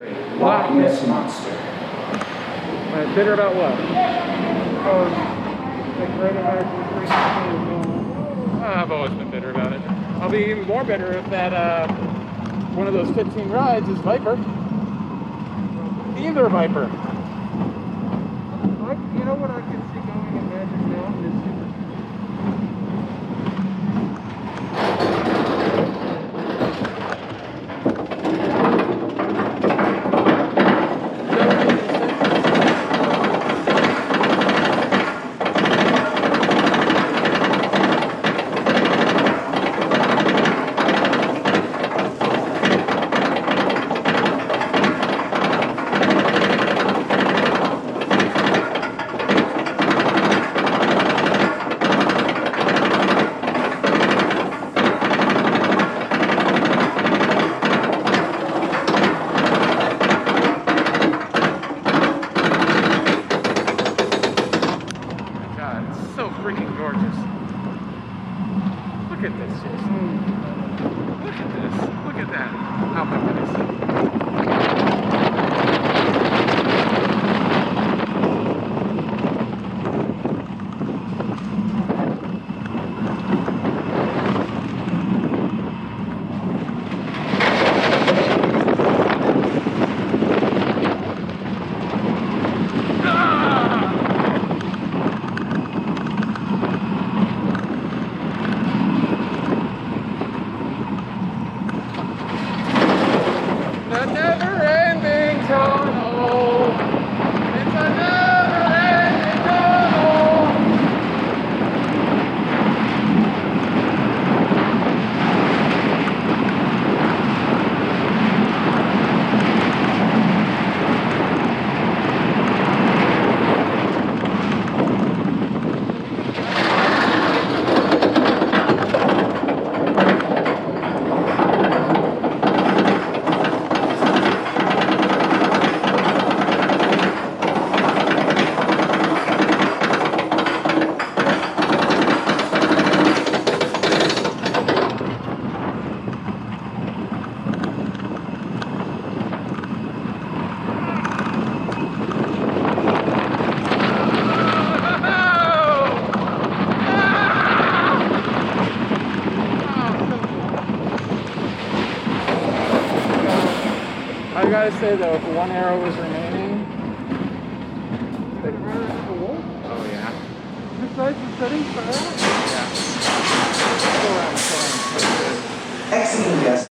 Loch Ness monster. Bitter about what? Oh, the Great American Freak. I've always been bitter about it. I'll be even more bitter if that one of those 15 rides is Viper. Either Viper. You know what I could see going in Magic Mountain is super. Freaking gorgeous. Look at this, Jason. Look at this. Look at that. Oh my goodness. The never-ending tunnel. It's a never-ending tunnel. I gotta say though, if one arrow was remaining, oh yeah. Besides the settings for that? Yeah. Go around. Excellent guest.